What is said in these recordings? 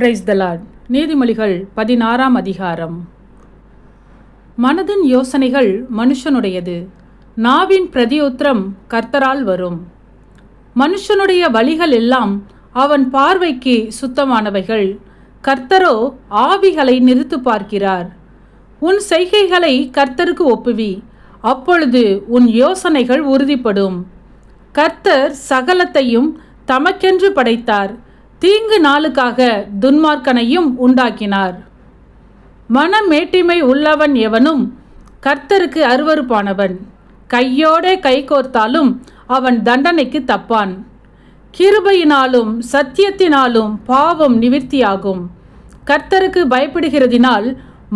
Praise the Lord. நீதிமொழிகள் 16ஆம் அதிகாரம். மனதின் யோசனைகள் மனுஷனுடையது, நாவின் பிரதியுத்திரம் கர்த்தரால் வரும். மனுஷனுடைய வழிகள் எல்லாம் அவன் பார்வைக்கு சுத்தமானவைகள், கர்த்தரோ ஆவிகளை நிறுத்து பார்க்கிறார். உன் செய்கைகளை கர்த்தருக்கு ஒப்புவி, அப்பொழுது உன் யோசனைகள் உறுதிப்படும். கர்த்தர் சகலத்தையும் தமக்கென்று படைத்தார், தீங்கு நாளுக்காக துன்மார்க்கனையும் உண்டாக்கினார். மனமேட்டிமை உள்ளவன் எவனும் கர்த்தருக்கு அருவருப்பானவன், கையோடே கைகோர்த்தாலும் அவன் தண்டனைக்கு தப்பான். கிருபையினாலும் சத்தியத்தினாலும் பாவம் நிவிர்த்தியாகும். கர்த்தருக்கு பயப்படுகிறதினால்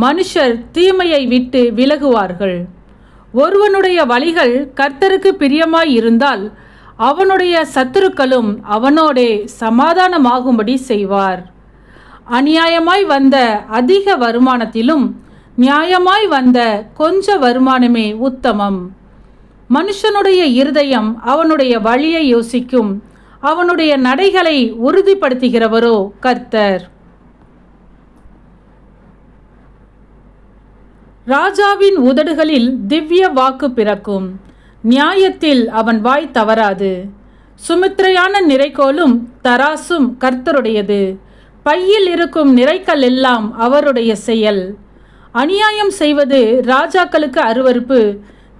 மனுஷர் தீமையை விட்டு விலகுவார்கள். ஒருவனுடைய வழிகள் கர்த்தருக்கு பிரியமாய் இருந்தால் அவனுடைய சத்துருக்களும் அவனோடே சமாதானமாகும்படி செய்வார். அநியாயமாய் வந்த அதிக வருமானத்திலும் நியாயமாய் வந்த கொஞ்ச வருமானமே உத்தமம். மனுஷனுடைய இருதயம் அவனுடைய வழியை யோசிக்கும், அவனுடைய நடைகளை உறுதிப்படுத்துகிறவரோ கர்த்தர். ராஜாவின் உதடுகளில் திவ்ய வாக்கு பிறக்கும், நியாயத்தில் அவன் வாய் தவறாது. சுமித்திரையான நிறைக்கோலும் தராசும் கர்த்தருடையது, பையில் இருக்கும் நிறைக்கல் எல்லாம் அவருடைய செயல். அநியாயம் செய்வது ராஜாக்களுக்கு அருவருப்பு,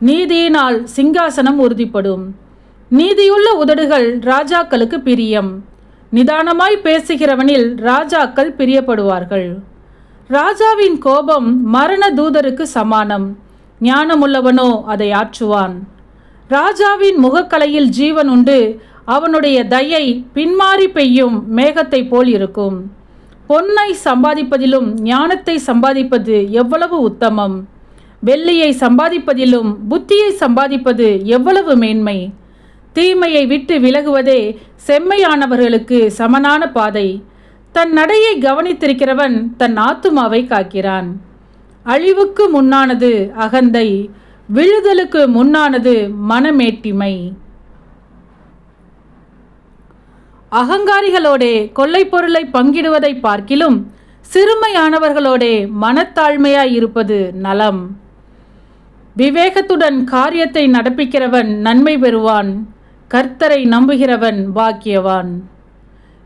நீதியினால் சிங்காசனம் உறுதிப்படும். நீதியுள்ள உதடுகள் ராஜாக்களுக்கு பிரியம், நிதானமாய் பேசுகிறவனில் ராஜாக்கள் பிரியப்படுவார்கள். ராஜாவின் கோபம் மரண தூதருக்கு சமானம், ஞானமுள்ளவனோ அதை ஆற்றுவான். ராஜாவின் முகக்கலையில் ஜீவன் உண்டு, அவனுடைய தயை பின்மாறி பெய்யும் மேகத்தை போல் இருக்கும். பொன்னை சம்பாதிப்பதிலும் ஞானத்தை சம்பாதிப்பது எவ்வளவு உத்தமம், வெள்ளியை சம்பாதிப்பதிலும் புத்தியை சம்பாதிப்பது எவ்வளவு மேன்மை. தீமையை விட்டு விலகுவதே செம்மையானவர்களுக்கு சமனான பாதை. தன் நடையை கவனித்திருக்கிறவன் தன் ஆத்துமாவை காக்கிறான். அழிவுக்கு முன்னானது அகந்தை, விழுதலுக்கு முன்னானது மனமேட்டிமை. அகங்காரிகளோடே கொள்ளை பொருளை பங்கிடுவதை பார்க்கிலும் சிறுமையானவர்களோடே மனத்தாழ்மையாயிருப்பது நலம். விவேகத்துடன் காரியத்தை நடப்பிக்கிறவன் நன்மை பெறுவான், கர்த்தரை நம்புகிறவன் பாக்கியவான்.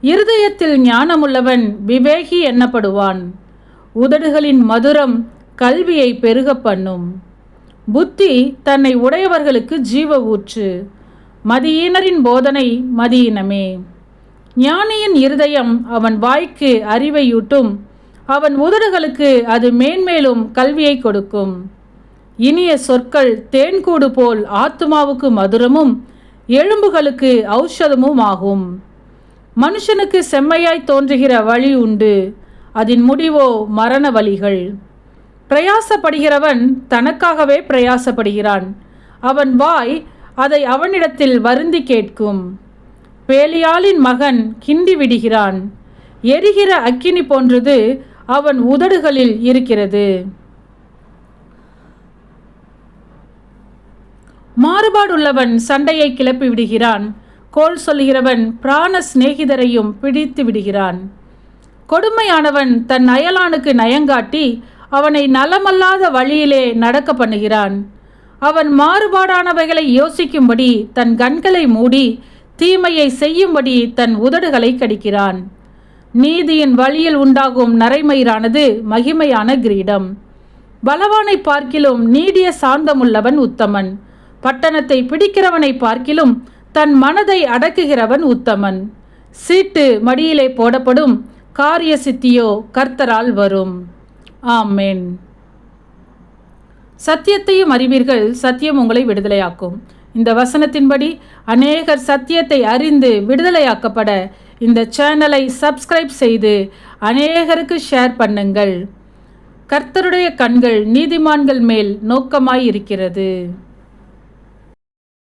இருதயத்தில் ஞானமுள்ளவன் விவேகி எண்ணப்படுவான், உதடுகளின் மதுரம் கல்வியை பெருக பண்ணும். புத்தி தன்னை உடையவர்களுக்கு ஜீவ ஊற்று, மதியீனரின் போதனை மதியினமே. ஞானியின் இருதயம் அவன் வாய்க்கு அறிவையூட்டும், அவன் உதடுகளுக்கு அது மேன்மேலும் கல்வியை கொடுக்கும். இனிய சொற்கள் தேன்கூடு போல் ஆத்துமாவுக்கு மதுரமும் எலும்புகளுக்கு ஔஷதமும் ஆகும். மனுஷனுக்கு செம்மையாய் தோன்றுகிற வழி உண்டு, அதன் முடிவோ மரண வழிகள். பிரயாசப்படுகிறவன் தனக்காகவே பிரயாசப்படுகிறான், அவன் வாய் அதை அவனிடத்தில் வருந்தி கேட்கும். பேலியாளின் மகன் கிண்டி விடுகிறான், எரிகிற அக்கினி போன்றது அவன் உதடுகளில் இருக்கிறது. மாறுபாடுள்ளவன் சண்டையை கிளப்பி விடுகிறான், கோல் சொல்கிறவன் பிராண சிநேகிதரையும் பிடித்து விடுகிறான். கொடுமையானவன் தன் அயலானுக்கு நயங்காட்டி அவனை நலமல்லாத வழியிலே நடக்க பண்ணுகிறான். அவன் மாறுபாடானவைகளை யோசிக்கும்படி தன் கண்களை மூடி தீமையை செய்யும்படி தன் உதடுகளை கடிக்கிறான். நீதியின் வழியில் உண்டாகும் நரைமயிரானது மகிமையான கிரீடம். பலவானை பார்க்கிலும் நீடிய சாந்தமுள்ளவன் உத்தமன், பட்டணத்தை பிடிக்கிறவனை பார்க்கிலும் தன் மனதை அடக்குகிறவன் உத்தமன். சீட்டு மடியிலே போடப்படும், காரிய சித்தியோ கர்த்தரால் வரும். ஆமென். சத்தியத்தையும் அறிவீர்கள், சத்தியம் உங்களை விடுதலையாக்கும். இந்த வசனத்தின்படி அநேகர் சத்தியத்தை அறிந்து விடுதலையாக்கப்பட இந்த சேனலை சப்ஸ்கிரைப் செய்து அநேகருக்கு ஷேர் பண்ணுங்கள். கர்த்தருடைய கண்கள் நீதிமான்கள் மேல் நோக்கமாய் இருக்கிறது.